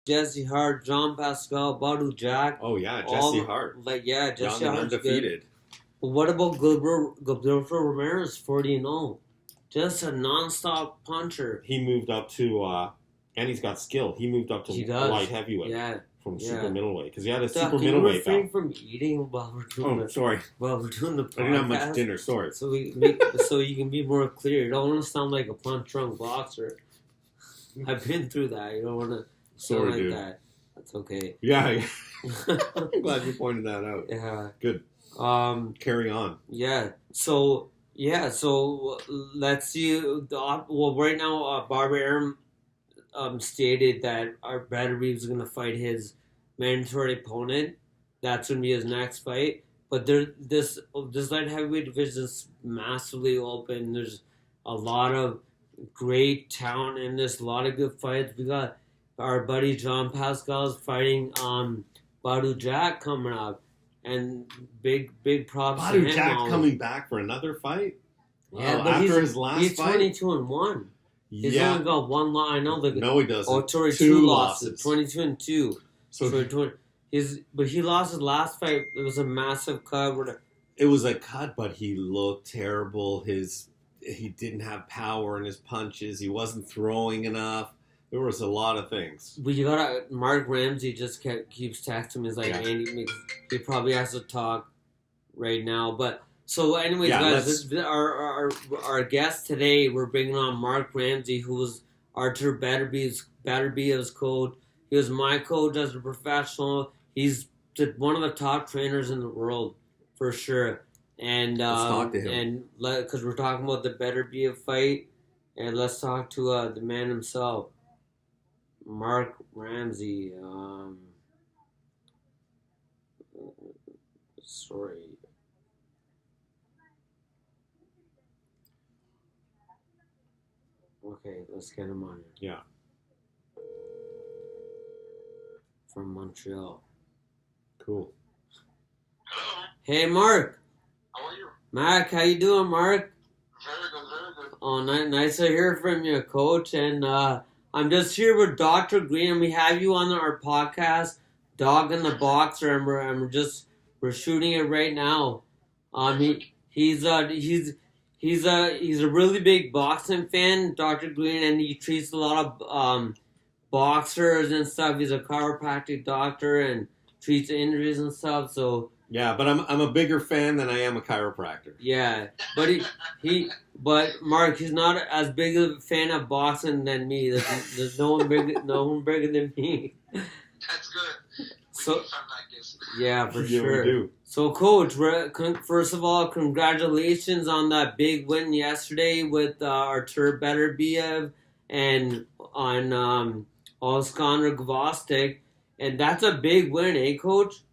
Jesse Hart, Jean Pascal, Badu Jack. Oh yeah, Jesse Hart. Jesse Young and Hart's undefeated. good. But what about Gilberto Ramirez, 40-0? Just a non-stop puncher. He moved up to, and he's got skill. He moved up to light heavyweight. Yeah. From super middleweight, because he had a super middleweight belt. Refrain from eating while we're doing the sorry. While we're doing the podcast. I didn't have much dinner. Sorry. So so you can be more clear. You don't want to sound like a punch drunk boxer. I've been through that. You don't want to sound like that. That's okay. Yeah. I'm glad you pointed that out. Yeah. Good. Carry on. Yeah. So let's see. Well, right now, Barbara Arum stated that our Beterbiev is going to fight his mandatory opponent. That's going to be his next fight. But this light heavyweight division is massively open. There's a lot of great talent in this. A lot of good fights. We got our buddy John Pascal's fighting Badu Jack coming up, and big props to him. Badu Jack coming back for another fight. Yeah, but after his last fight, he's 22-1. He's only got one loss. I know no, he doesn't. Oh, sorry, two losses. 22-2. But he lost his last fight. It was a massive cut. It was a cut, but he looked terrible. He didn't have power in his punches. He wasn't throwing enough. There was a lot of things. But you gotta. Marc Ramsay just keeps texting me. He's like, Andy, he probably has to talk right now. But so, anyways, guys, our guest today, we're bringing on Marc Ramsay, who was Artur Beterbiev's coach. He was my coach as a professional. He's one of the top trainers in the world for sure. And let's talk to him. And because we're talking about the Beterbiev fight, and let's talk to the man himself, Marc Ramsay. Sorry. Okay, let's get him on here. Yeah. From Montreal. Cool. Hello. Hey, Marc. How are you? Mac, how you doing, Marc? Very good, very good. Oh, nice to hear from you, Coach. And I'm just here with Dr. Green, and we have you on our podcast, Dog in the Boxer, and we're shooting it right now. He's a really big boxing fan, Dr. Green, and he treats a lot of boxers and stuff. He's a chiropractic doctor and treats injuries and stuff. So yeah, but I'm a bigger fan than I am a chiropractor. Yeah, but but Marc, he's not as big of a fan of boxing than me. There's no one bigger than me. That's good. We need So something like this. yeah, for Yeah, sure. we do. So, Coach, first of all, congratulations on that big win yesterday with Artur Beterbiev and on Alexander Gvozdyk. And that's a big win, eh, Coach?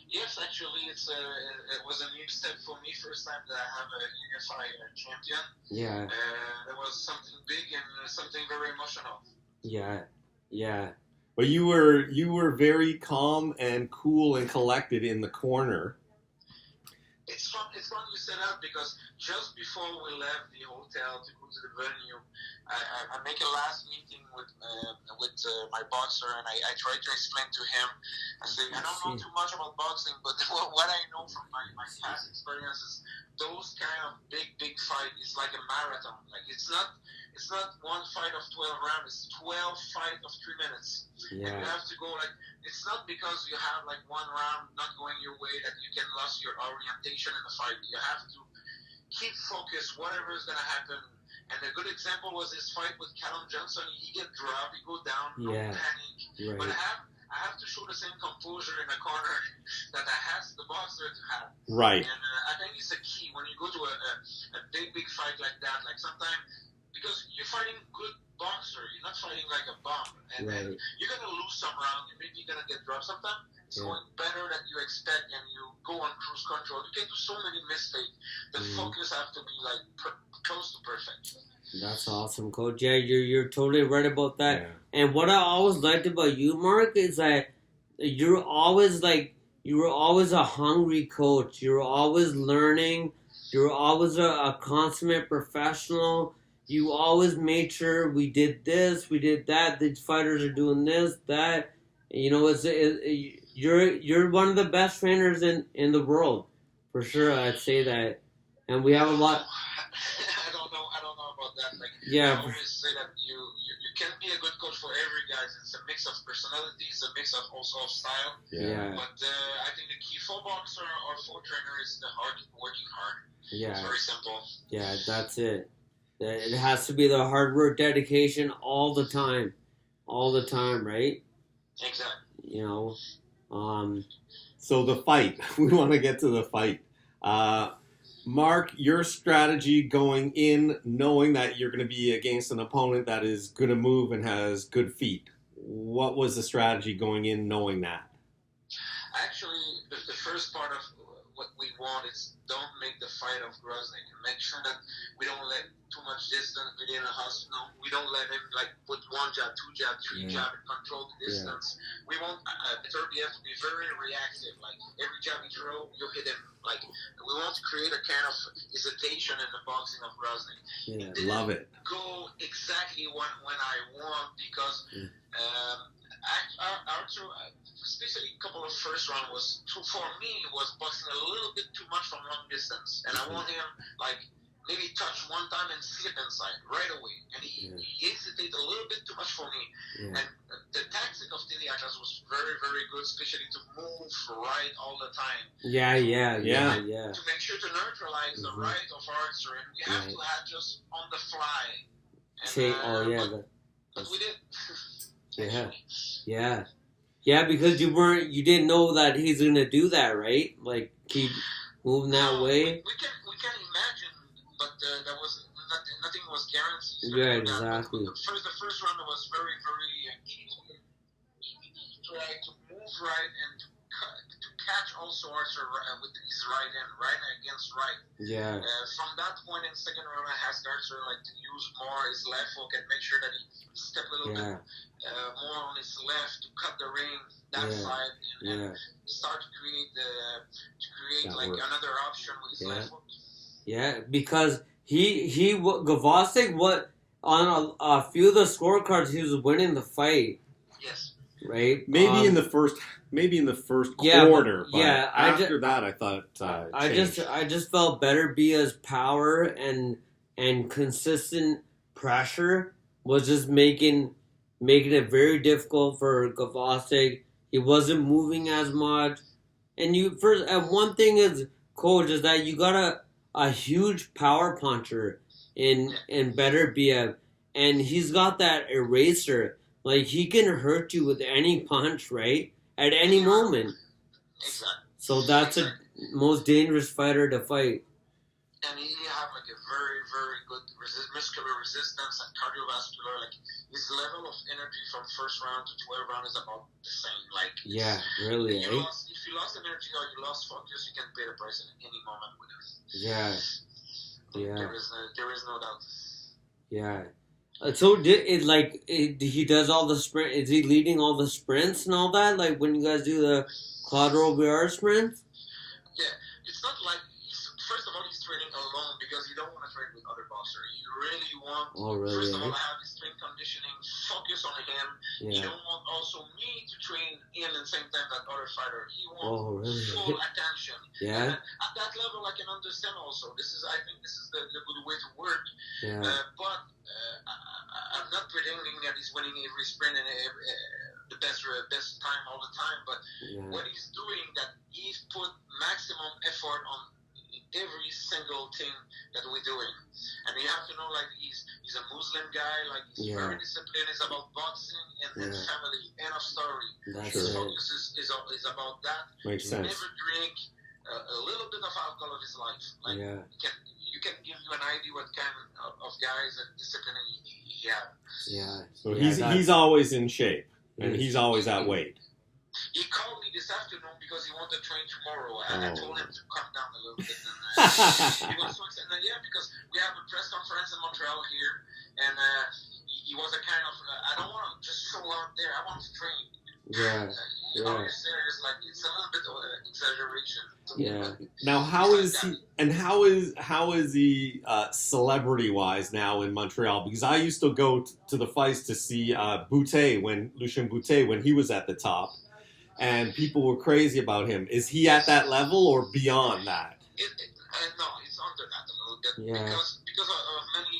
Yes, actually, it was a new step for me. First time that I have a unified champion. Yeah. That was something big and something very emotional. Yeah. But you were very calm and cool and collected in the corner. It's fun you said that because just before we left the hotel to go to the venue, I make a last meeting with my boxer, and I try to explain to him. I say I don't know too much about boxing, but what I know from my past experiences, those kind of big fight is like a marathon. Like it's not one fight of 12 rounds. It's 12 fight of 3 minutes. Yeah. And you have to go it's not because you have like one round not going your way that you can lose your orientation in the fight. You have to keep focused, whatever is gonna happen. And a good example was his fight with Callum Johnson. He get dropped, he go down, no panic. Right. But I have to show the same composure in the corner that I asked the boxer to have. Right. And I think it's a key when you go to a big fight like that. Like sometimes, because you're fighting good boxer, you're not fighting like a bum. And Right. you're going to lose some rounds, maybe you're going to get dropped. Sometimes it's going better than you expect, and you go on cruise control. You can do so many mistakes. The focus have to be like close to perfect. That's awesome, Coach. Yeah, you're totally right about that. Yeah. And what I always liked about you, Marc, is that you were always a hungry coach. You were always learning. You were always a consummate professional. you always made sure we did this, we did that. These fighters are doing this, that. You're one of the best trainers in the world, for sure. I'd say that, and we have a lot. I don't know about that. Like, Yeah. I always say that you can't be a good coach for every guy. It's a mix of personalities, a mix of also of style. Yeah. But I think the key for boxer or for trainer is the working hard. Yeah. It's very simple. Yeah, that's it. It has to be the hard work, dedication, all the time, right? Exactly. So the fight. We want to get to the fight. Marc, your strategy going in, knowing that you're going to be against an opponent that is going to move and has good feet. What was the strategy going in, knowing that? Actually, the first part of what we want is don't make the fight of Grozny. Make sure that we don't let too much distance within a hustle. We don't let him put one jab, two jab, three jab and control the distance. Yeah. We want Beterbiev to be very reactive. Like every jab you throw, you hit him. Like we want to create a kind of hesitation in the boxing of Grozny. Yeah, love it. Go exactly when I want because. Arthur, especially a couple of first round for me was boxing a little bit too much from long distance, and I want him maybe touch one time and slip inside right away, and he hesitated a little bit too much for me. And the tactic of hiatus was very very good, especially to move right all the time. Yeah. To make sure to neutralize the right of Arthur, and we have to adjust on the fly. And, but we did. Yeah, because you didn't know that he's gonna do that, right? Like keep moving that way. We can imagine, but there was nothing was guaranteed. Yeah, exactly. The first round was very very key. Try to move right and to catch also Arthur with his right hand, right against right. Yeah. From that point in second round, I asked Arthur to use more his left hook and make sure that he step a little bit more on his left to cut the ring that side and start to create another option with his left hook. Yeah, because Gavosik, on a few of the scorecards he was winning the fight. Yes. Right. Maybe in the first quarter. But after that, I thought. I just felt Beterbiev's power and consistent pressure was just making it very difficult for Gavosik. He wasn't moving as much, and one thing is, coach, is that you got a huge power puncher in Beterbiev, and he's got that eraser. Like, he can hurt you with any punch, right? At any moment. Exactly. So that's the most dangerous fighter to fight. And he have a very, very good muscular resistance and cardiovascular. His level of energy from first round to 12 round is about the same. Yeah, really. If you lost energy or you lost focus, you can pay the price at any moment with him. Yeah. There is no doubt. Yeah. So he does all the sprint? Is he leading all the sprints and all that? Like when you guys do the Claude Robillard sprints? Yeah, it's not like first of all he's training alone because you don't want to train with other boxers. You really want first of all have his strength conditioning, focus on him. You don't want also me to train in the same time that other fighter. He wants full attention. Yeah. At that level, I can understand also. I think this is the good way to work. Yeah. But I'm not pretending that he's winning every sprint and the best time all the time. But what he's doing, that he's put maximum effort on every single thing that we're doing. And you have to know, he's a Muslim guy, he's very disciplined. It's about boxing and family. End of story. His focus is about that. Makes sense. Never drink a little bit of alcohol of his life. You can give you an idea what kind of guys and discipline he has. Yeah. So he's always in shape, and he's always at weight. He called me this afternoon because he wanted to train tomorrow, and I told him to calm down a little bit. And he was so excited. Because we have a press conference in Montreal here, and he was a kind of, I don't want to just show up there. I want to train. Yeah. you know, you're serious. Like it's a little bit of exaggeration. Yeah. Now, how is he? And how is he celebrity wise now in Montreal? Because I used to go to the fights to see Lucien Boutet when he was at the top, and people were crazy about him. Is he at that level or beyond that? No, it's under that a little bit because of many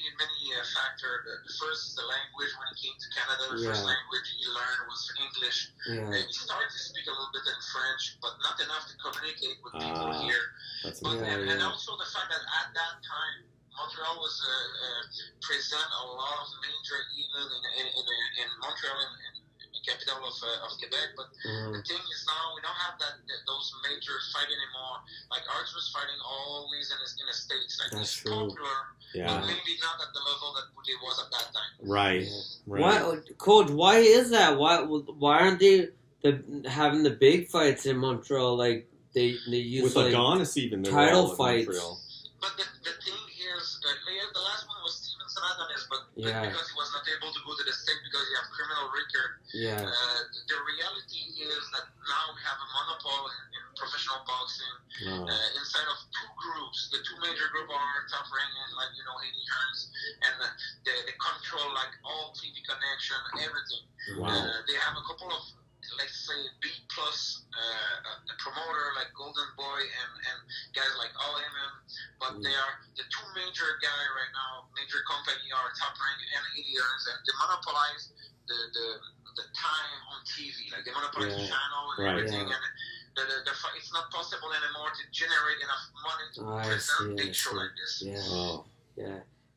factors. The first, the language when he came to Canada, the first language he learned was English. He started to speak a little bit in French, but not enough to communicate with people here. And also the fact that at that time Montreal was present a lot of major events in Montreal and capital of Quebec, but the thing is now we don't have those major fight anymore. Like archers fighting always in the States. Like it's popular, but maybe not at the level that Boudet was at that time. Right. Coach, why is that? Why aren't they having the big fights in Montreal? Like they use with Adonis even title fights. But the thing here is the last one was Stevenson Adonis, but because he was not able to go to the state because he have criminal record. The reality is that now we have a monopoly in professional boxing inside of two groups. The two major groups are Top Rank and Haney Hearns, and they control like all TV connection, everything. They have a couple of let's say B plus promoter like Golden Boy and guys like OMM, but they are the two major guys right now. Major company are Top Rank and Haney Hearns, and they monopolize the time on TV, like they monopolize the channel and everything, and it's not possible anymore to generate enough money to present a big show like this.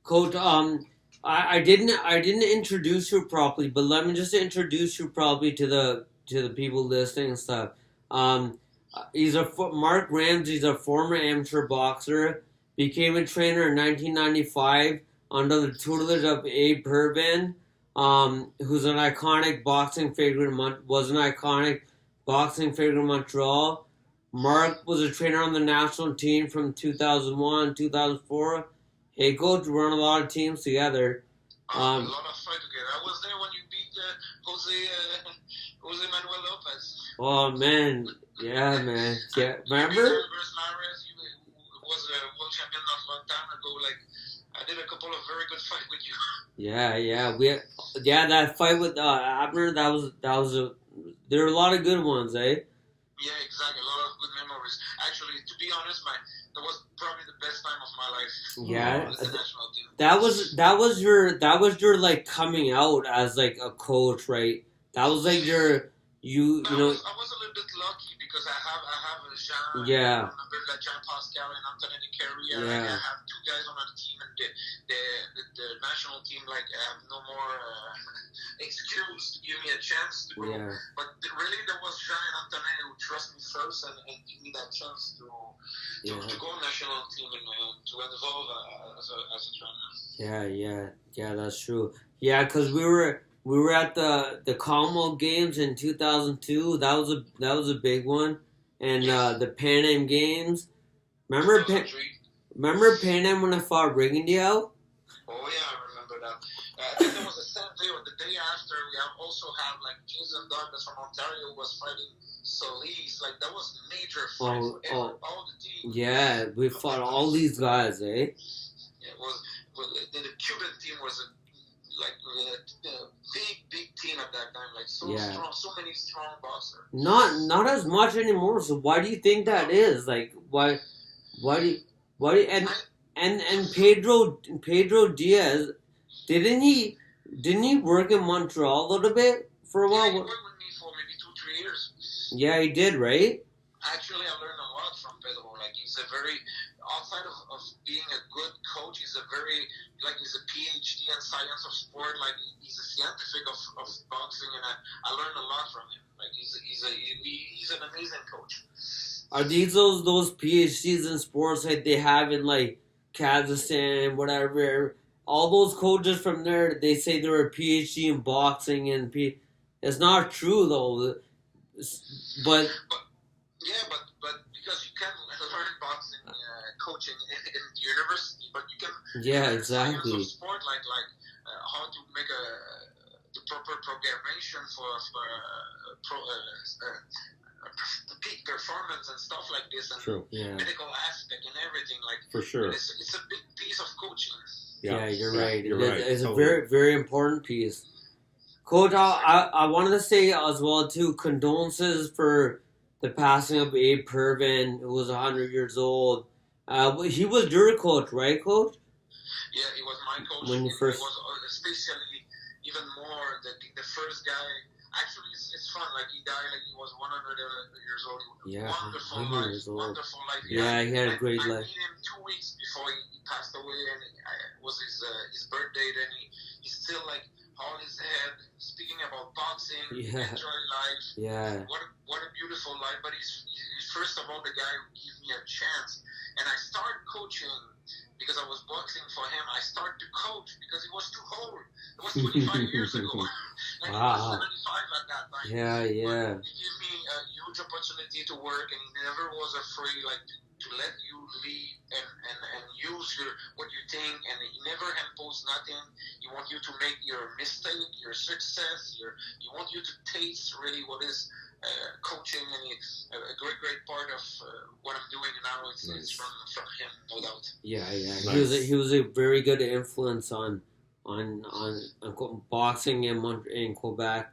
Coach, I didn't introduce you properly, but let me just introduce you properly to the people listening and stuff. He's Marc Ramsay. He's a former amateur boxer. Became a trainer in 1995 under the tutelage of Abe Pervin. Who's an iconic boxing figure in Montreal. Marc was a trainer on the national team from 2001, 2004. Hey, Coach, we're on a lot of teams together. A lot of fight together. I was there when you beat Jose Manuel Lopez. Oh, man. Yeah, man. Yeah, remember? Mares, he was a world champion not a long time ago. Like, I did a couple of very good fights with you. That fight with Abner, there were a lot of good ones, eh? Yeah, exactly. A lot of good memories. Actually, to be honest, that was probably the best time of my life. Yeah, with the national team. That was your like coming out as like a coach, right? That was like your I was a little bit lucky because I have Jean. Yeah. I remember that Jean Pascal and Anthony Carrier. I have two guys on the team, and the national team have no more excuse to give me a chance to go. Yeah. But really, there was Jean and Anthony who trust me first and give me that chance to go national team and to evolve as a trainer. Yeah, that's true. Yeah, because we were at the Commonwealth Games in 2002. That was a big one, and the Pan Am Games. Remember Pan Am when I fought Rigondeaux? Oh yeah, I remember that. I think it was the same day or the day after. We also have like Jason Douglas from Ontario was fighting Solis. Like that was major fight for all the teams. Yeah, we fought all these guys, eh? Yeah, it was. The Cuban team was a big team at that time, like strong, so many strong boxers. Not as much anymore. So why do you think that is? Like why do you, and Pedro Diaz didn't he work in Montreal a little bit for a while? Yeah, he worked with me for maybe 2-3 years. Yeah, he did, right? Actually, I learned a lot from Pedro. Like he's a very outside of being a good coach, he's a PhD in science of sport. Like he's a scientific of boxing, and I learned a lot from him. Like he's an amazing coach. Are these those PhDs in sports like they have in like Kazakhstan, whatever? All those coaches from there, they say they're a PhD in boxing, and it's not true though. But because you can learn boxing coaching in the university, but you can exactly science of sport like how to make to proper programmation for the peak performance and stuff like this, and True. medical aspect and everything. Like for sure, it's a big piece of coaching. Yeah, you're right. You're right. It's totally. a very, very important piece. Coach, I wanted to say as well too, condolences for the passing of Abe Pervin, who was 100 years old. He was your coach, right, Coach? Yeah, he was my coach. When you first... He was especially even more the first guy. Actually, it's fun. Like he died, like he was 100 years old. Yeah, wonderful 100 life. years old. Wonderful life. Yeah, he had a great I life. met him 2 weeks before he passed away, and it was his birthday. Then he's still like all his head speaking about boxing, enjoying life. Yeah. What a beautiful life. But he's first of all the guy who gave me a chance, and I started coaching. Because I was boxing for him, I started to coach because he was too old. It was 25 years ago. And he was 75 at that time. Yeah. But he gave me a huge opportunity to work, and he never was afraid to let you lead and use what you think, and he never imposed nothing. He wants you to make your mistake, your success, he wants you to taste really what is coaching, and a great part of what I'm doing now is from him, no doubt. Yeah. Nice. He was a very good influence on boxing in Quebec.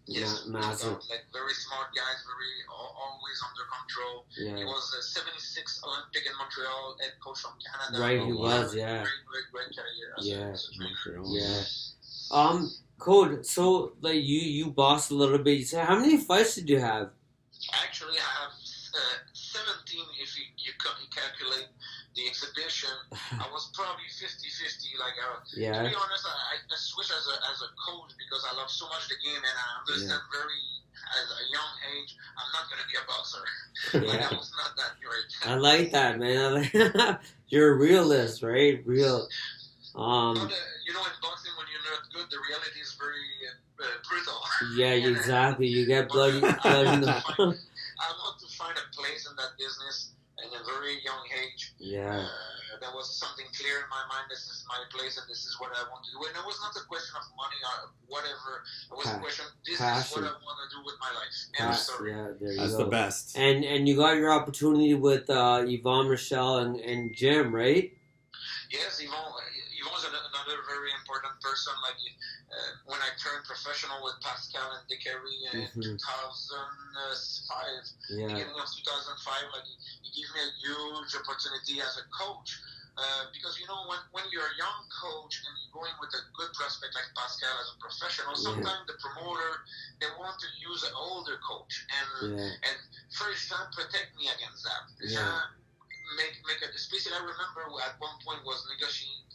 Yes, massive. Like very smart guys, always under control. Yeah. He was 76 Olympic in Montreal, head coach from Canada. Right, he was. Yeah. Great career. As a Montreal. Yeah. Coach, so like you boxed a little bit. You said, how many fights did you have? Actually, I have 17 if you calculate the exhibition. I was probably 50-50. Like, to be honest, I switched as a coach because I love so much the game, and I understand as a young age, I'm not going to be a boxer. Like, I was not that great. I like that, man. You're a realist, right? Real. But, in boxing, when you're not good, the reality is very brutal. Yeah, exactly. You get blood in the... I want to find a place in that business at a very young age. Yeah. There was something clear in my mind. This is my place, and this is what I want to do. And it was not a question of money or whatever. It was a question. This is what I want to do with my life. Yeah, there you That's go. the best. And you got your opportunity with Yvonne Michelle and Jim, right? Yes, Yvonne's another very important person. Like when I turned professional with Pascal and Decary in 2005, beginning of 2005, like he gave me a huge opportunity as a coach. Because when you're a young coach and you're going with a good prospect like Pascal as a professional, sometimes the promoter they want to use an older coach, and first Jean protect me against that. Jean make a especially I remember at one point was negotiating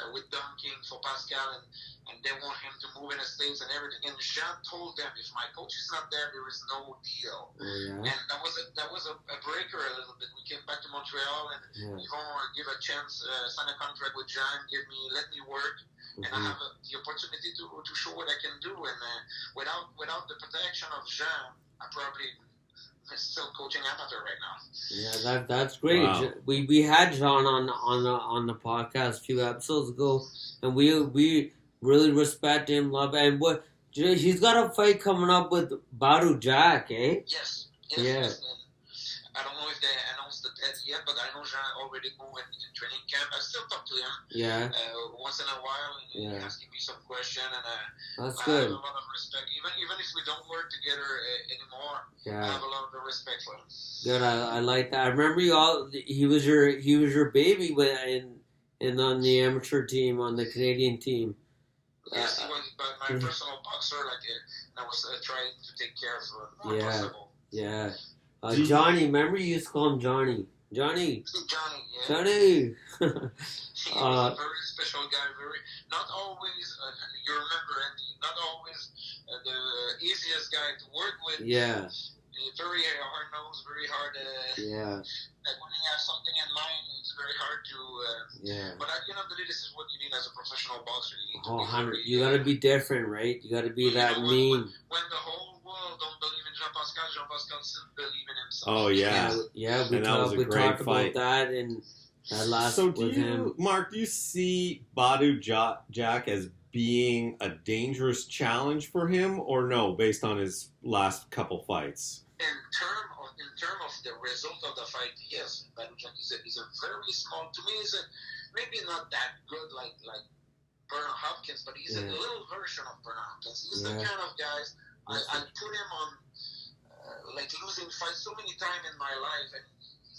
with Don King for Pascal, and they want him to move in the States and everything. And Jean told them, if my coach is not there, there is no deal. And that was a breaker a little bit. We came back to Montreal, and Yvonne give a chance, sign a contract with Jean, let me work, and I have the opportunity to show what I can do. And without the protection of Jean, I probably still coaching amateur right now. Yeah, that's great. Wow. We had John on the podcast a few episodes ago, and we really respect him, love, and what he's got a fight coming up with Badu Jack, eh? Yes. Yeah. I don't know if they announced the date yet, but I know Jean already moved in training camp. I still talk to him. Yeah. Once in a while, and asking me some question, and that's I good. have a lot of respect. Even if we don't work together anymore, I have a lot of respect for him. Good. I like that. I remember he was your baby in on the amateur team, on the Canadian team. Yes, he was my personal boxer. I was trying to take care of more possible. Yeah. Johnny, remember you used to call him Johnny. Johnny. He was a very special guy. Not always, you remember, Andy, not always the easiest guy to work with. Yeah. Very hard nose, very hard. Like when you have something in mind, it's very hard to. But at the end of the day, this is what you need as a professional boxer. You gotta be different, right? You gotta be that mean. When the whole world don't believe in Jean-Pascal still believe in himself. Oh yeah, we talked about that and that last So with him. Marc, do you see Badu Jack as being a dangerous challenge for him, or no, based on his last couple fights? In term of the result of the fight, yes, Beterbiev is a very small. To me, maybe not that good like Bernard Hopkins, but he's a little version of Bernard Hopkins. He's the kind of guys I put him on like losing fights so many times in my life, and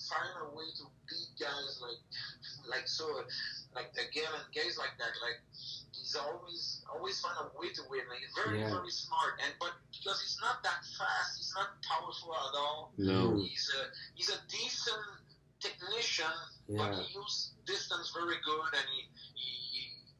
find a way to beat guys like again and guys like that. Like he's always find a way to win. Like, he's very smart, but because he's not that fast, he's not powerful at all. No, he's a decent technician, but he uses distance very good, and he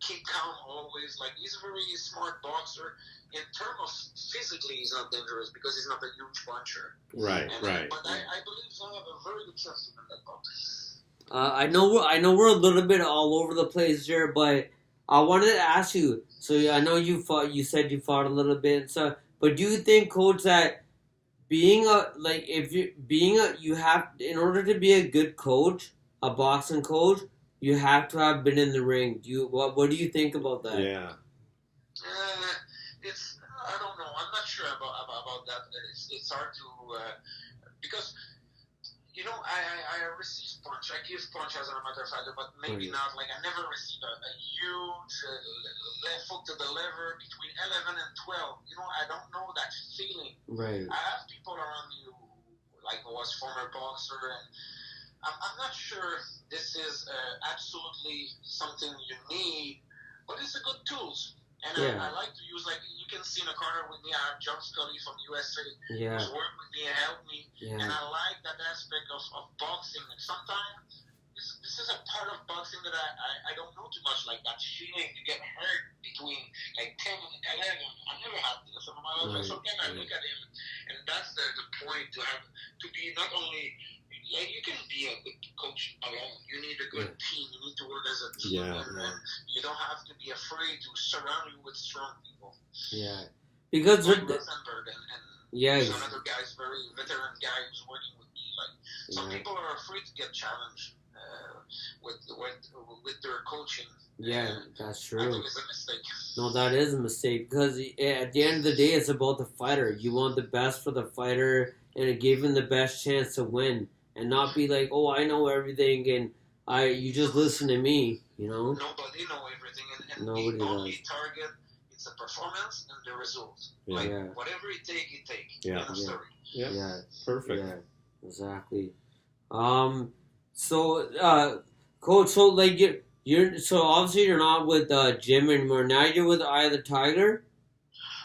keep calm always. Like he's a very smart boxer. In terms of physically, he's not dangerous because he's not a huge puncher. Right. But I believe he'll have a very good chance to win that box. I know we're a little bit all over the place here, but I wanted to ask you. So I know you fought. You said you fought a little bit and stuff. But do you think, Coach, that in order to be a good coach, a boxing coach, you have to have been in the ring? What do you think about that? Yeah. I don't know. I'm not sure about that. It's hard to because I receive punch. I give punch as an amateur fighter, but maybe not. Like I never received a huge left hook to the liver between 11 and 12. I don't know that feeling. Right. I have people around you like who was former boxer, and I'm not sure this is absolutely something you need, but it's a good tools. And I like to use, like, you can see in the corner with me, I have John Scully from USA, who's worked with me and helped me. Yeah. And I like that aspect of boxing. And sometimes this is a part of boxing that I don't know too much, like that feeling to get hurt between, like, 10 and 11. I never had this in my life. Sometimes I look at him, and that's the point to be not only... Yeah, you can be a good coach alone. You need a good team. You need to work as a team. And you don't have to be afraid to surround you with strong people. Yeah. Because Rosenberg and another guy's very veteran guy who's working with me. Like some people are afraid to get challenged with their coaching. Yeah, that's true. I think it's a mistake. No, that is a mistake because at the end of the day, it's about the fighter. You want the best for the fighter and give him the best chance to win. And not be like, oh, I know everything, and you just listen to me, Nobody know everything, and Nobody the only does. target is the performance and the results. Yeah. Like whatever it take. Yeah. Story. Yeah. Perfect. Yeah, exactly. So, Coach, so like you're so obviously you're not with Jim anymore. Now you're with Eye of the Tiger.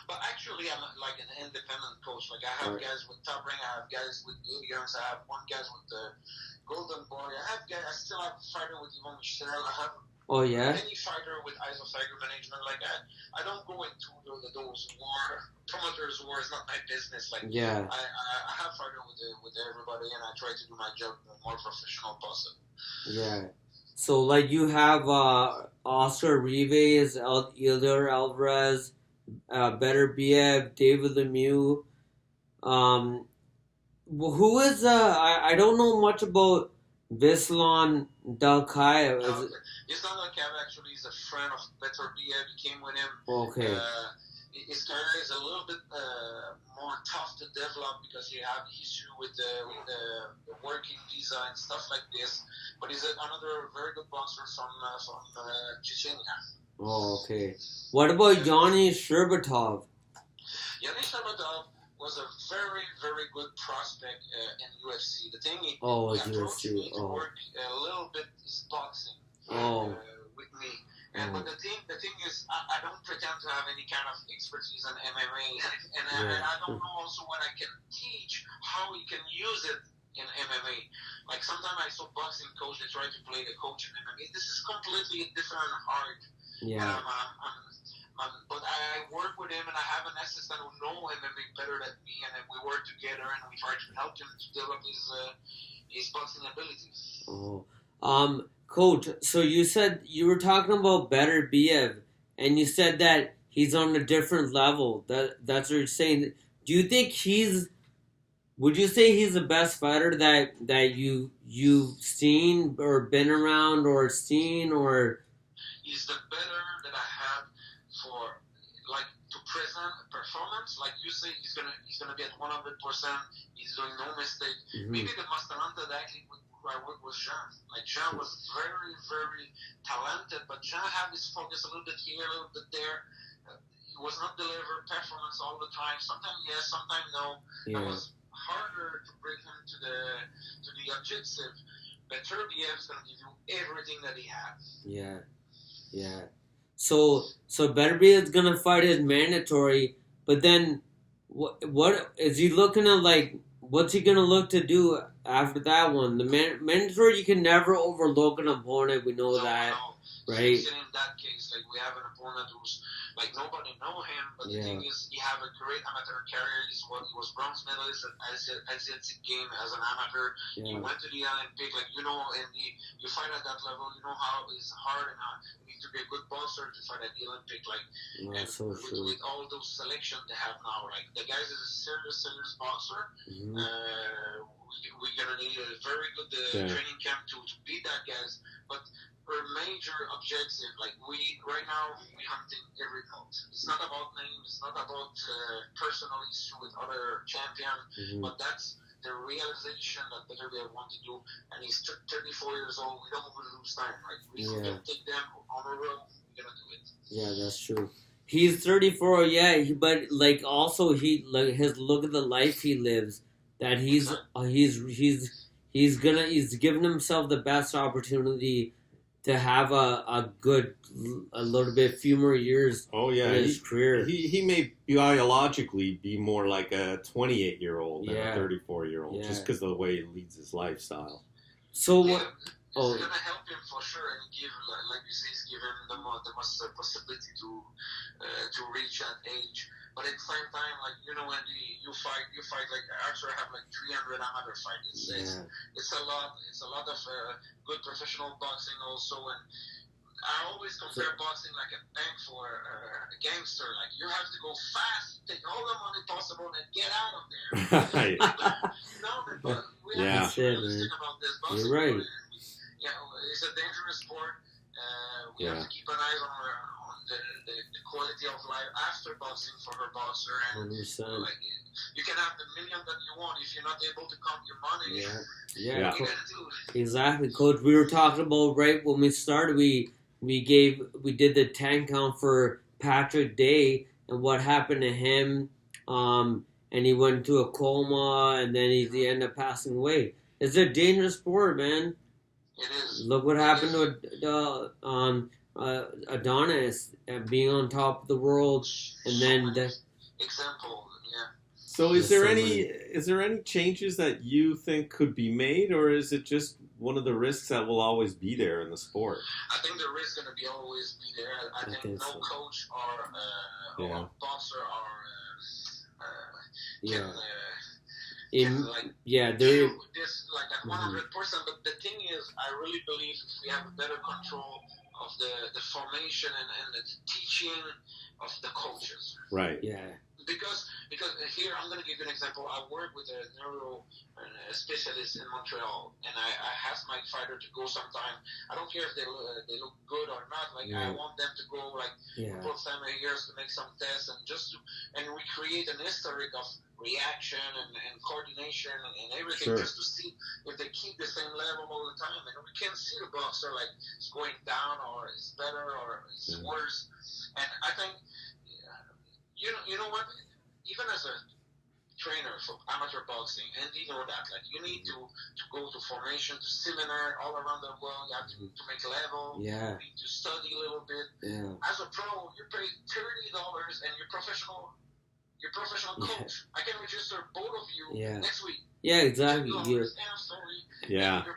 But actually, I'm like an independent coach. Like I have guys with Top Ring, I have guys with Indians, I have one guys with the Golden Boy. I still have a fighter with Yvonne Michel. I have any fighter with Eyes of Tiger management. Like I don't go into those promoters war. It's not my business. Like I have fighter with everybody, and I try to do my job the more professional possible. Yeah. So like you have Oscar Rives, Ilder Alvarez. Beterbiev, David Lemieux. Who is I don't know much about Vislan Dalkaev. Vislan Dalkaev actually is a friend of Beterbiev. He came with him. Okay. His career is a little bit more tough to develop because he have issue with the working visa and stuff like this. But he's another very good boxer from Chechnya. Oh, okay. What about Yanni Sherbatov? Yanni Sherbatov was a very, very good prospect in UFC. The thing he approached me to work a little bit is boxing with me. But the thing is, I don't pretend to have any kind of expertise in MMA, and I don't know also what I can teach, how he can use it in MMA. Like sometimes I saw boxing coach, they try to play the coach in MMA. This is completely different art. Yeah. But I work with him, and I have an assistant who know MMA better than me, and then we work together, and we try to help him to develop his boxing abilities. Oh, Coach. So you said you were talking about Beterbiev, and you said that he's on a different level. That's what you're saying. Do you think would you say he's the best fighter that you've seen or been around or seen or? He's the better that I had present performance, like you say, he's gonna be at 100%. He's doing no mistake. Maybe the most talented athlete who I worked was Jean. Like Jean was very, very talented, but Jean had his focus a little bit here, a little bit there. He was not delivering performance all the time. Sometimes yes, sometimes no. It was harder to bring him to the objective. Beterbiev is gonna give you everything that he has. Yeah. So Beterbiev is gonna fight his mandatory, but then what is he looking at? Like, what's he gonna look to do after that one? The mandatory, you can never overlook an opponent. We know that, right? In that case, like we have an opponent who's like nobody know him, but the thing is, he have a great amateur career. He was bronze medalist at Asiatic game as an amateur. He went to the Olympic, like you fight at that level. You know how it's hard and you need to be a good boxer to fight at the Olympic. Like with all those selections they have now, like the guys is a serious boxer. We're gonna need a very good training camp to beat that guys, but. Our major objective, like right now, we hunting every belt. It's not about name, it's not about personal issue with other champions, but that's the realization that Beterbiev want to do. And he's 34 years old. We don't want to lose time. Like we can take them on the road. We're gonna do it. Yeah, that's true. He's 34, but like also his look at the life he lives. That he's giving himself the best opportunity to have a little bit few more years in his career. He may biologically be more like a 28-year-old than a 34-year-old, just because of the way he leads his lifestyle. So what? It's going to help him for sure, and give, like you say, it's give him the most possibility to reach that age. But at the same time, like when you fight like Archer have like 300 amateur fights. It's a lot. It's a lot of good professional boxing also, and I always compare boxing like a bank for a gangster. Like you have to go fast, take all the money possible, and get out of there. But we have to be realistic about this. Boxing, you're right. It's a dangerous sport. We have to keep an eye on the quality of life after boxing for her boxer. And like, you can have the million that you want if you're not able to count your money. You gotta do it. Exactly, Coach. We were talking about right when we started. We did the 10 count for Patrick Day and what happened to him. And he went into a coma, and then he ended up passing away. It's a dangerous sport, man. It is. Look what happened to Adonis being on top of the world, and then example. So is there any changes that you think could be made, or is it just one of the risks that will always be there in the sport? I think the risk is going to always be there. I think no coach or boxer can do this like at 100%. But the thing is, I really believe if we have a better control of the formation and the teaching of the coaches. Right. Yeah. Because here I'm going to give you an example. I work with a neuro specialist in Montreal, and I ask my fighter to go sometime. I don't care if they look good or not. Like I want them to go like a couple of times a year to make some tests and and we create an historic of reaction and coordination and everything just to see if they keep the same level all the time. And we can see the boxer like it's going down or it's better or it's worse. And I think. You know what? Even as a trainer for amateur boxing, and you know that, like you need to go to formation, to seminar all around the world. You have to make level. You need to study a little bit. As a pro, you pay $30 and your professional coach. I can register both of you next week. Yeah, exactly. Your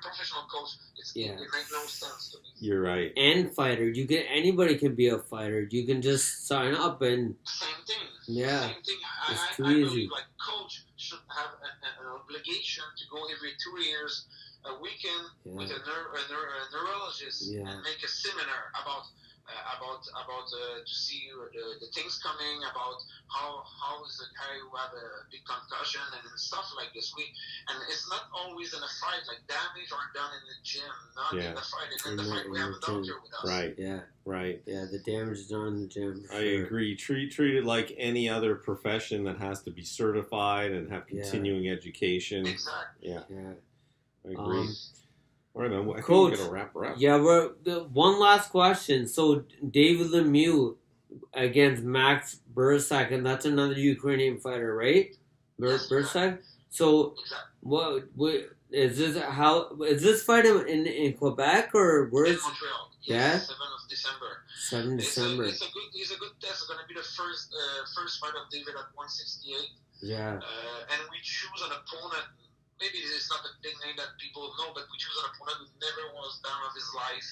professional coach. It makes no sense to me. You're right. And fighter, anybody can be a fighter. You can just sign up and same thing. Yeah, same thing. It's too I easy. believe like coach should have an obligation to go every 2 years, a weekend with a neurologist and make a seminar about about to see the things coming, about how is the guy who had a big concussion and stuff like this. And it's not always in a fight. Like damage are done in the gym, not in the fight. And in the fight we have a doctor with us. Right. Yeah. Right. Yeah. The damage is done in the gym. I agree. Treat it like any other profession that has to be certified and have continuing education. Exactly. Yeah. Yeah. I agree. All right, man. I think Coach, we're gonna wrap her up. Yeah, one last question. So David Lemieux against Max Bursak, and that's another Ukrainian fighter, right? Bursak. So what is this? How is this fight in Quebec or where's? In Montreal. Yeah. 7th of December. 7th December. It's a good test. It's gonna be the first fight of David at 168. Yeah. And we choose an opponent. Maybe it's not a big name that people know, but we choose an opponent who never was down of his life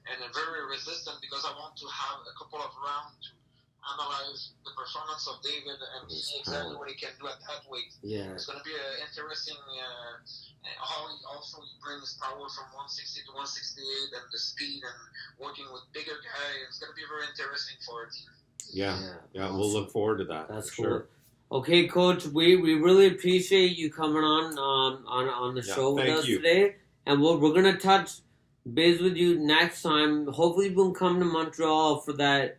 and very resistant because I want to have a couple of rounds to analyze the performance of David and see exactly what he can do at that weight. Yeah. It's going to be interesting how he also brings power from 160 to 168 and the speed and working with bigger guys. It's going to be very interesting for our team. Yeah. Awesome. We'll look forward to that. That's for cool. Sure. Okay, Coach, we really appreciate you coming on the show with us today, and we're gonna touch base with you next time. Hopefully, we'll come to Montreal for that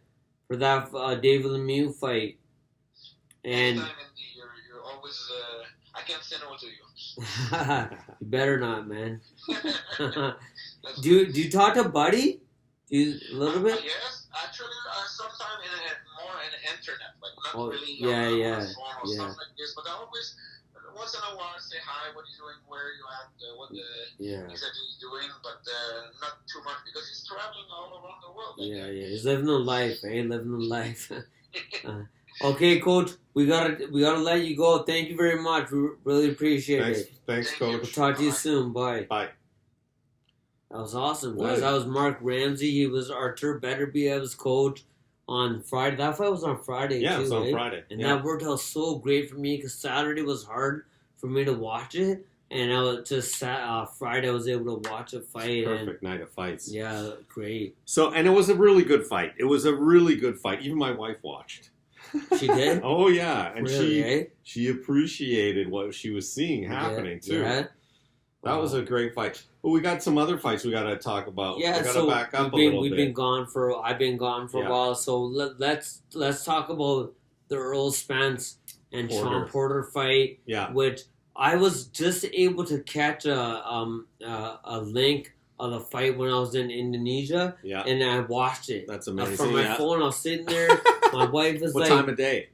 David Lemieux fight. And you're always I can't say no to you. You better not, man. Do you talk to Buddy? A little bit? Yes, actually, sometimes more in the internet, like not really yeah. phone or stuff like this. But I always, once in a while, say hi. What are you doing? Where are you at? What exactly you doing? But not too much because he's traveling all around the world. Yeah. He's living the life. Living the life. Okay, Coach, we gotta let you go. Thank you very much. We really appreciate it. Thanks, Coach. We'll talk to you soon. Bye. Bye. That was awesome, guys. That was Marc Ramsay. He was Artur Beterbiev's coach on Friday. That fight was on Friday, too. Yeah, it was on right? Friday. And that worked out so great for me because Saturday was hard for me to watch it. And I was just Friday I was able to watch a fight. Perfect night of fights. Yeah, great. So, and it was a really good fight. Even my wife watched. She did? Oh, yeah. And really, she appreciated what she was seeing happening, too. Yeah. That was a great fight. Well, we got some other fights we got to talk about. Yeah, we got to back up a little bit. I've been gone for a while, so let's talk about the Errol Spence and Shawn Porter fight. Yeah, which I was just able to catch a link of the fight when I was in Indonesia. Yeah, and I watched it. That's amazing. From my phone, I was sitting there. My wife was what time of day?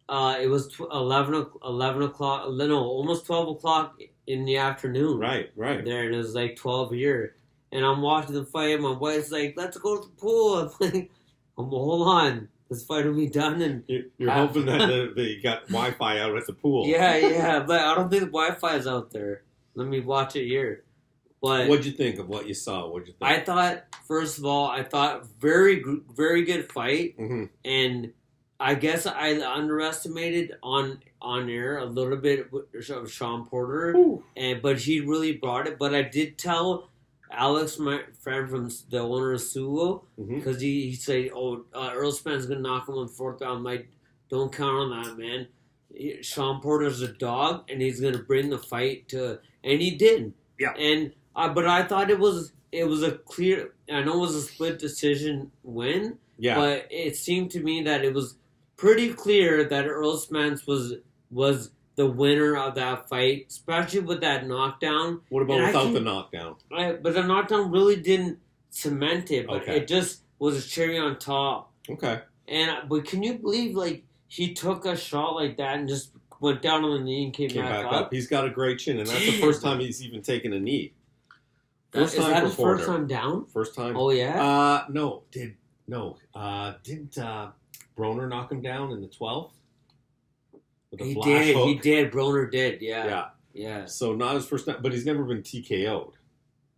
It was 11 o'clock. No, almost 12 o'clock. In the afternoon. Right. There, and it was like 12 here. And I'm watching the fight, and my wife's like, let's go to the pool. I'm like, hold on. This fight will be done. And you're hoping that they got Wi-Fi out at the pool. Yeah. But I don't think the Wi-Fi is out there. Let me watch it here. But what'd you think of what you saw? What'd you think? I thought, first of all, very, very good fight. Mm-hmm. And I guess I underestimated on air a little bit of Shawn Porter, but he really brought it. But I did tell Alex, my friend from the owner of Sugo, because he said, Errol Spence is going to knock him on the fourth round. I'm like, don't count on that, man. Shawn Porter's a dog, and he's going to bring the fight to, and he did. Yeah. And but I thought it was a clear. I know it was a split decision win. Yeah. But it seemed to me that it was pretty clear that Errol Spence was the winner of that fight, especially with that knockdown. What about without the knockdown? But the knockdown really didn't cement it, but it just was a cherry on top. Okay. But can you believe, he took a shot like that and just went down on the knee and came back up? He's got a great chin, and that's the first time he's even taken a knee. Is that his first time down? First time. Oh, yeah? Didn't Broner knock him down in the 12th? He did. Broner did, yeah. So not his first time, but he's never been TKO'd,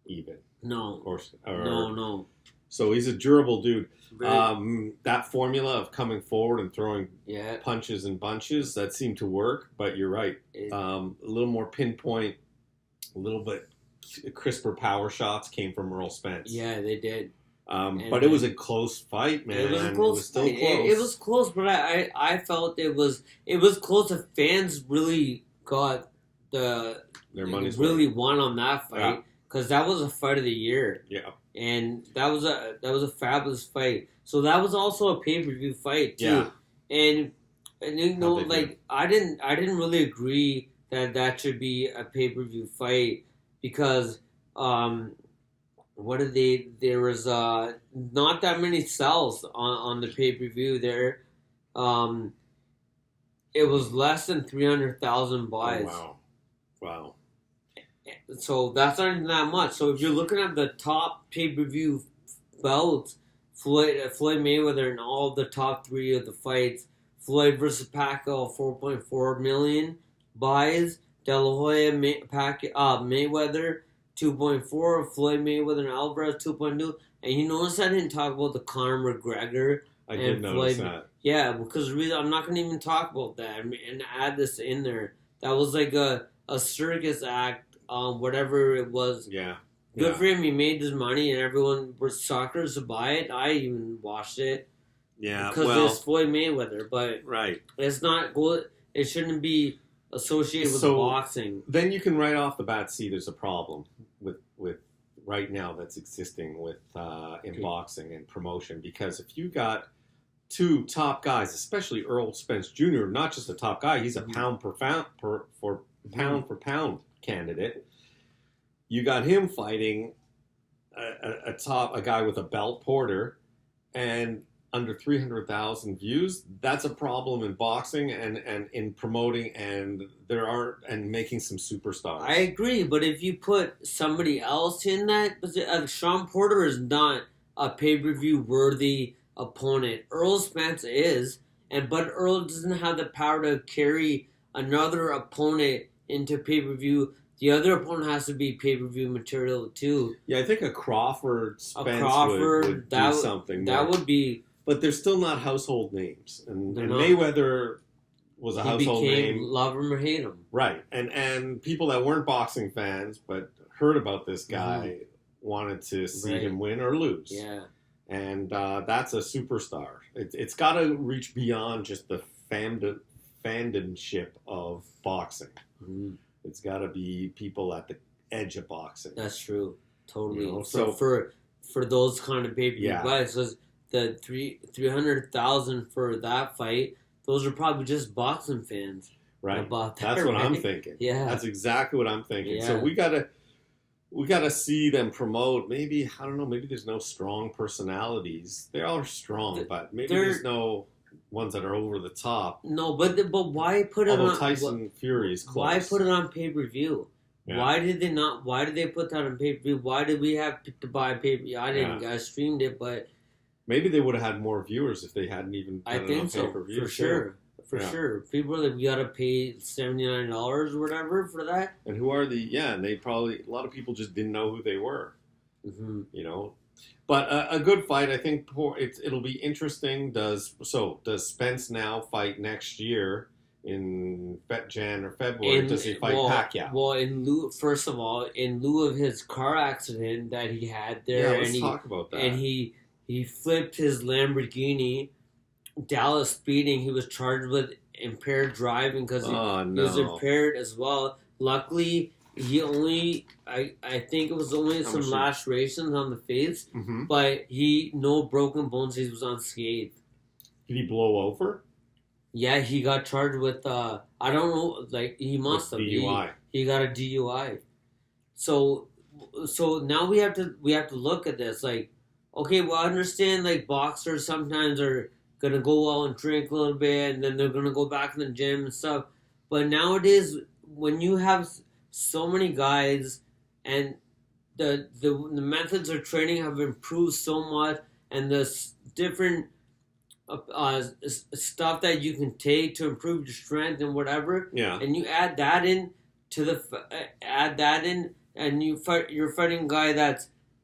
even. No. Of course. No. So he's a durable dude. That formula of coming forward and throwing punches and bunches, that seemed to work, but you're right. A little more pinpoint, a little bit crisper power shots came from Errol Spence. Yeah, they did. But it was a close fight, man. It was a close still fight. close. It was close, but I felt it was close if fans really got their money's really won on that fight, because that was a fight of the year. Yeah. And that was a fabulous fight. So that was also a pay-per-view fight too. Yeah. And you know, like I didn't really agree that should be a pay-per-view fight, because there was not that many cells on the pay-per-view there. It was less than 300,000 buys. Oh, wow. So that's not even that much. So if you're looking at the top pay-per-view belts, Floyd Mayweather in all the top 3 of the fights, Floyd versus Pacquiao, 4.4 million buys. De La Hoya Mayweather, 2.4. Floyd Mayweather and Alvarez, 2.2. And you notice I didn't talk about the Conor McGregor. I did notice that. Yeah, because really, I'm not going to even talk about that and add this in there. That was like a circus act, whatever it was. Yeah. Good for him. He made his money, and everyone was suckers to buy it. I even watched it. Yeah, because it's Floyd Mayweather, but right. It's not good. It shouldn't be associated with boxing. Then you can right off the bat see there's a problem with right now that's existing with in boxing and promotion, because if you got 2 top guys, especially Errol Spence Jr., not just a top guy, he's a pound for pound candidate. You got him fighting a guy with a belt, Porter, and under 300,000 views. That's a problem in boxing and in promoting, and making some superstars. I agree, but if you put somebody else in that, Shawn Porter is not a pay-per-view worthy opponent. Errol Spence is, but Errol doesn't have the power to carry another opponent into pay-per-view. The other opponent has to be pay-per-view material too. Yeah, I think a Crawford Spence would do something. That would be... But they're still not household names. And Mayweather was a household name. Love him or hate him. Right. And people that weren't boxing fans but heard about this guy wanted to see him win or lose. Yeah. And that's a superstar. It's got to reach beyond just the fandomship of boxing. Mm-hmm. It's got to be people at the edge of boxing. That's true. Totally. You know, so for those kind of pay-per-view guys, the 300,000 for that fight, those are probably just boxing fans. Right. About that, that's what I'm thinking. Yeah. That's exactly what I'm thinking. Yeah. So we gotta see them promote. Maybe, I don't know, maybe there's no strong personalities. They all are strong, but maybe there's no ones that are over the top. No, but why put it on Tyson Fury is close. Why put it on pay-per-view? Yeah. Why did they put that on pay-per-view? Why did we have to buy pay-per-view? I streamed it, but maybe they would have had more viewers if they hadn't even put I think so, pay-per-view. For sure. People are like, we gotta pay $79 or whatever for that. And who are and they probably, a lot of people just didn't know who they were. Mm-hmm. You know? But a good fight, I think it'll be interesting. Does Spence now fight next year in Jan or February? Does he fight Pacquiao? Well, in lieu of his car accident that he had there, let's talk about that. And he flipped his Lamborghini, Dallas speeding. He was charged with impaired driving because he was impaired as well. Luckily, he only, I think it was only some lacerations on the face, but no broken bones. He was unscathed. Did he blow over? Yeah, he got charged with, I don't know, like, he must have. DUI. He got a DUI. So now we have to look at this, like, okay, well, I understand, like, boxers sometimes are going to go out and drink a little bit, and then they're going to go back in the gym and stuff. But nowadays, when you have so many guys and the methods of training have improved so much, and the different stuff that you can take to improve your strength and whatever, and you add that in and you're fighting a guy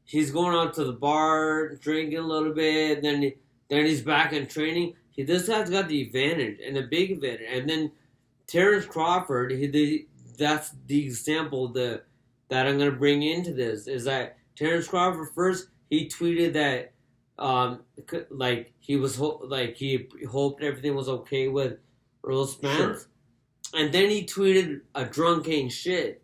he's going out to the bar, drinking a little bit, then he's back in training. This guy's got the advantage, and a big advantage. And then Terrence Crawford, that's the example that I'm going to bring into this, is that Terrence Crawford, first, he tweeted that like he hoped everything was okay with Errol Spence, and then he tweeted a drunk ain't shit,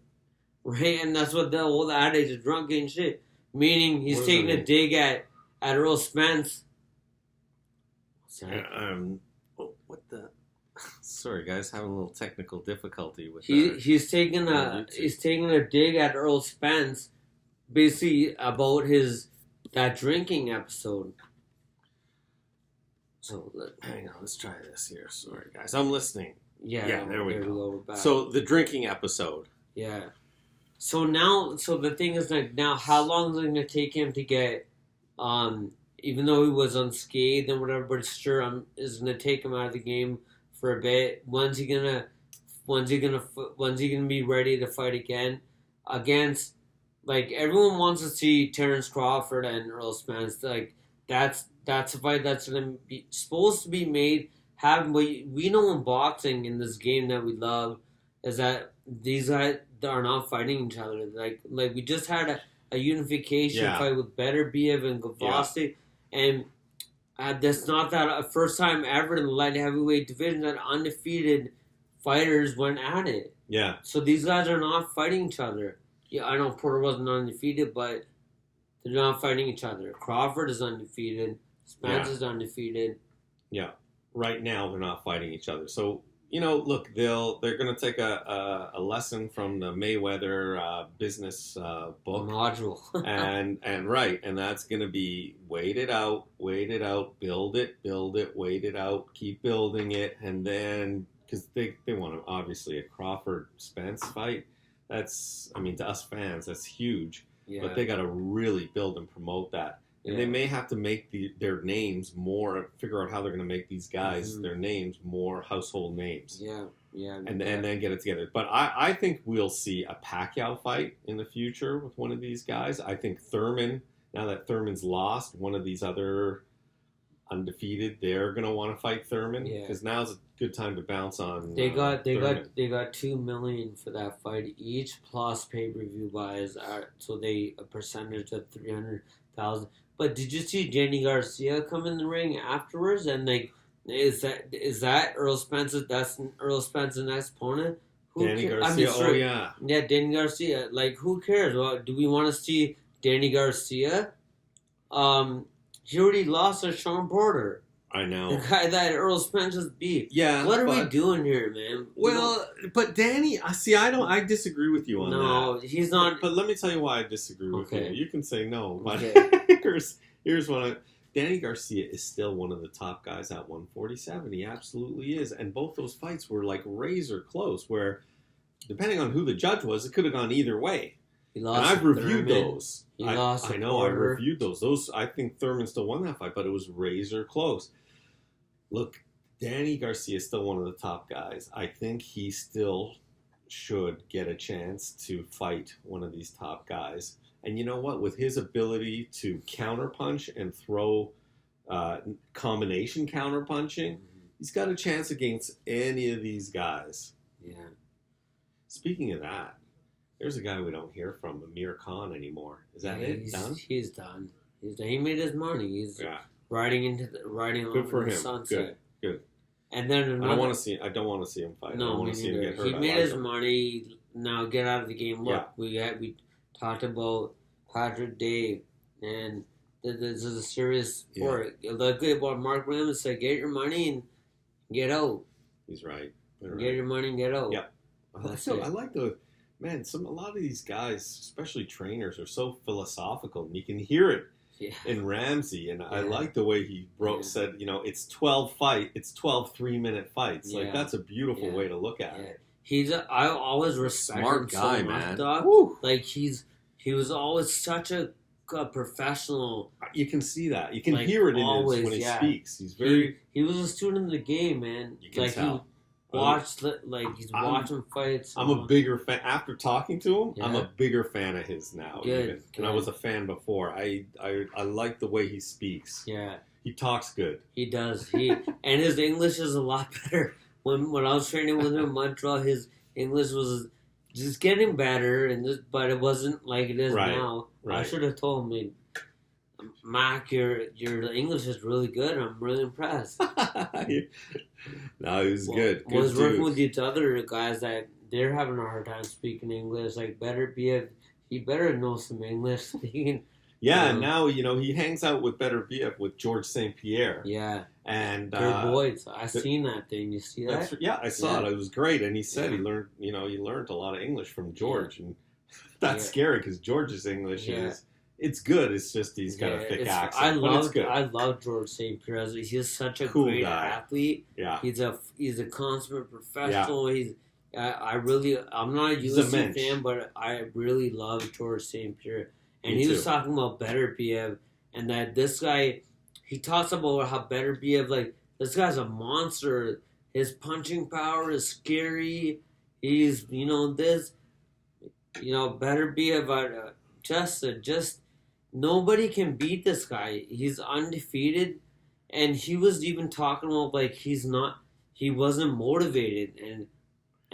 right? And that's what the old adage is, drunk ain't shit, meaning he's taking a dig at Errol Spence. Sorry. What the? Sorry, guys, having a little technical difficulty with he's taking a dig at Errol Spence, basically about that drinking episode. So hang on, let's try this here. Sorry, guys, I'm listening. Yeah, there we go. We're back. So the drinking episode. Yeah. So the thing is, like, now how long is it going to take him to get, even though he was unscathed and whatever, but sure, is going to take him out of the game for a bit. When's he gonna be ready to fight again against? Like, everyone wants to see Terence Crawford and Errol Spence. Like, that's a fight that's gonna be supposed to be made. We know in boxing, in this game that we love, is that these guys are not fighting each other. Like we just had a unification fight with Beterbiev and Gavasti, and that's not that first time ever in the light heavyweight division that undefeated fighters went at it. Yeah. So these guys are not fighting each other. Yeah, I know Porter wasn't undefeated, but they're not fighting each other. Crawford is undefeated. Spence is undefeated. Yeah. Right now, they're not fighting each other. So, look, they're going to take a lesson from the Mayweather business book module, and that's going to be wait it out, build it, wait it out, keep building it, and then because they want obviously a Crawford Spence fight. That's, to us fans, that's huge. Yeah. But they got to really build and promote that. And they may have to make their names more, figure out how they're going to make these guys, their names, more household names. Yeah. And then get it together. But I think we'll see a Pacquiao fight in the future with one of these guys. I think Thurman, now that Thurman's lost, one of these other undefeated, they're going to want to fight Thurman. Because now's a good time to bounce on They got $2 million for that fight each, plus pay-per-view buys. So a percentage of $300,000. But did you see Danny Garcia come in the ring afterwards? And is that Errol Spence's? That's Errol Spence's next opponent. Danny Garcia. Yeah, Danny Garcia. Like, who cares? Well, do we want to see Danny Garcia? He already lost to Shawn Porter. I know. The guy that Errol Spence just beat. Yeah. What are we doing here, man? Well, but Danny, I disagree with you on that. No, he's not. But let me tell you why I disagree with you. You can say no, but here's what Danny Garcia is still one of the top guys at 147. He absolutely is. And both those fights were like razor close, where depending on who the judge was, it could have gone either way. And I've reviewed those. I know, I've reviewed those. I think Thurman still won that fight, but it was razor close. Look, Danny Garcia is still one of the top guys. I think he still should get a chance to fight one of these top guys. And you know what? With his ability to counterpunch and throw combination counterpunching, he's got a chance against any of these guys. Yeah. Speaking of that, there's a guy we don't hear from, Amir Khan, anymore. Is that it? Done? He's done. He made his money. He's riding Good for him. The sunset. Good. And then I don't want to see him fight. No, I want to see him get hurt. He made his money. Now get out of the game. Look, we talked about Patrick Dave, and this is a serious sport. Look at what Marc Ramsay said: get your money and get out. He's right. Get your money and get out. Yeah. I like a lot of these guys, especially trainers, are so philosophical, and you can hear it in Ramsay. And I like the way he said, it's 12 3-minute fights. Like, that's a beautiful way to look at it. I always respect smart him guy, so man. much, dog. Like, he was always such a professional. You can see that. You can hear it when he speaks. He's very. He was a student of the game, man. You can tell. He's watching fights. I'm a bigger fan. After talking to him, I'm a bigger fan of his now. Good. And I was a fan before. I like the way he speaks. Yeah. He talks good. He does. And his English is a lot better. When I was training with him in Montreal, his English was just getting better, but it wasn't like it is now. Right. I should have told him, Mac, your English is really good. I'm really impressed. No, he was good. I was Good working dude. with these other guys that they're having a hard time speaking English. Like Beterbiev, he better know some English speaking. Yeah, and now, he hangs out with Beterbiev with George St. Pierre. Yeah. And They're boys. I seen that thing. You see that? Yeah, I saw it. It was great. And he said he learned, he learned a lot of English from George. And that's scary because George's English it's good. It's just he's got a thick accent. I love George St. Pierre. He's such a cool great guy. athlete. Yeah. He's a consummate professional. Yeah. I'm not a He's a USC fan, but I really love George St. Pierre. And he was talking about Beterbiev and that this guy, he talks about how Beterbiev, like, this guy's a monster. His punching power is scary. He's, Beterbiev, just nobody can beat this guy. He's undefeated. And he was even talking about, like, he wasn't motivated.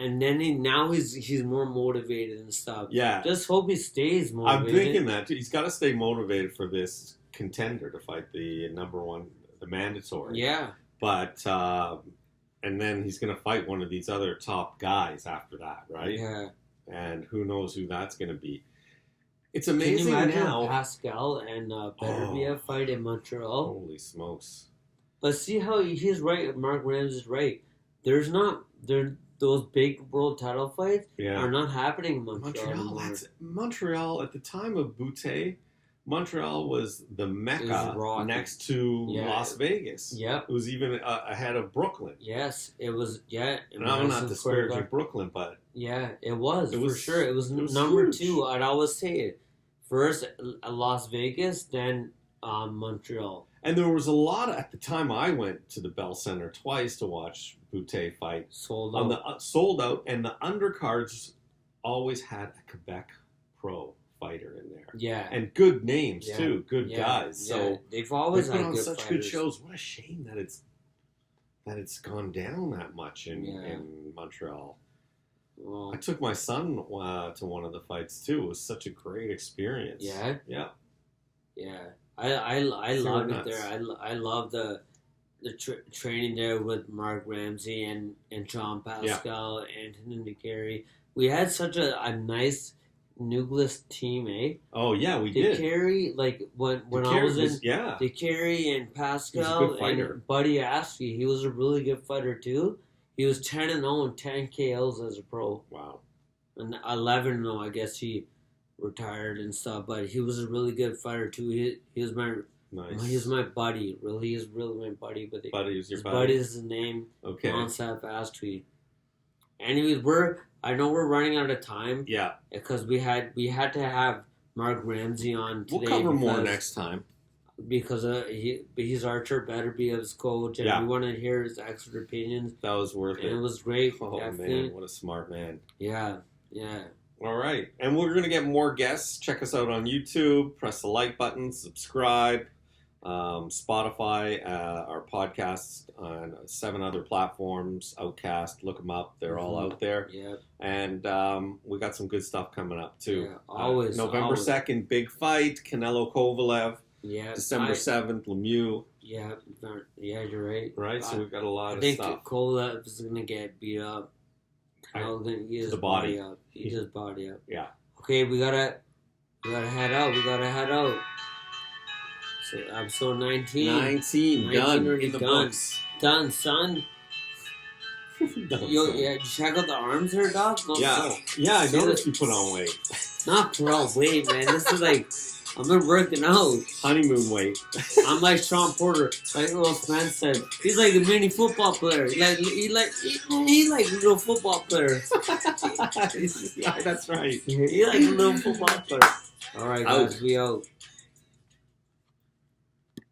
And then now he's more motivated and stuff. Yeah. Just hope he stays motivated. I'm thinking that too. He's got to stay motivated for this contender to fight the number one, the mandatory. Yeah. But and then he's going to fight one of these other top guys after that, right? Yeah. And who knows who that's going to be. It's amazing. Can you imagine now. Pascal and Beterbiev fight in Montreal? Holy smokes! But see how he's right. Marc Ramsay's right. Those big world title fights are not happening in Montreal anymore. Montreal at the time of Butte, Montreal was the mecca next to Las Vegas. Yep. It was even ahead of Brooklyn. Yes, it was. Yeah, and I'm not disparaging Brooklyn, but it was for sure. It was number huge. 2. I'd always say it first Las Vegas, then Montreal. And there was a lot at the time. I went to the Bell Center twice to watch Butte fight. Sold out. Sold out, and the undercards always had a Quebec pro fighter in there. Yeah, and good names too, good guys. So they've always put had on good such fighters. good shows. What a shame that it's gone down that much in Montreal. Well, I took my son to one of the fights too. It was such a great experience. Yeah. Yeah. I love it there. I love the training there with Marc Ramsay and Jean Pascal, Anthony DeCarry. We had such a nice nucleus team, eh? Oh yeah, we did. DeCarry, like when I was in DeCarry and Pascal and Buddy Askey, he was a really good fighter too. He was 10-0 and 10 KOs as a pro. Wow. And 11-0, I guess he retired and stuff, but he was a really good fighter too. He was my buddy. Really, he's really my buddy. But Buddy's your his buddy. Buddy is his name. Okay. Monsaf Astri. Anyways, I know we're running out of time. Yeah. Because we had to have Marc Ramsay on today. We'll cover more next time. Because he's Archer Beterbiev's coach, and we wanted to hear his expert opinions. That was worth it. And it was great. Oh man, what a smart man. Yeah. All right. And we're going to get more guests. Check us out on YouTube. Press the like button. Subscribe. Spotify, our podcasts on 7 other platforms. Outcast. Look them up. They're all out there. Yeah. And we got some good stuff coming up, too. Yeah, always. November 2nd, big fight. Canelo Kovalev. Yeah. December 7th, Lemieux. Yeah, you're right. Right? So we've got a lot of stuff. I think Kovalev is going to get beat up. Canelo's going to eat his body up. Eat his body up. Yeah. Okay, we gotta head out. So episode 19. 19 done in the books. Done, son. Check out the arms here, Doc. I noticed you put on weight. Not put on weight, man. This is like, I've been working out. Honeymoon weight. I'm like Shawn Porter, like Errol Spence said. He's like a mini football player. He's like a little football player. Yeah, that's right. He's like a little football player. All right, guys, we out.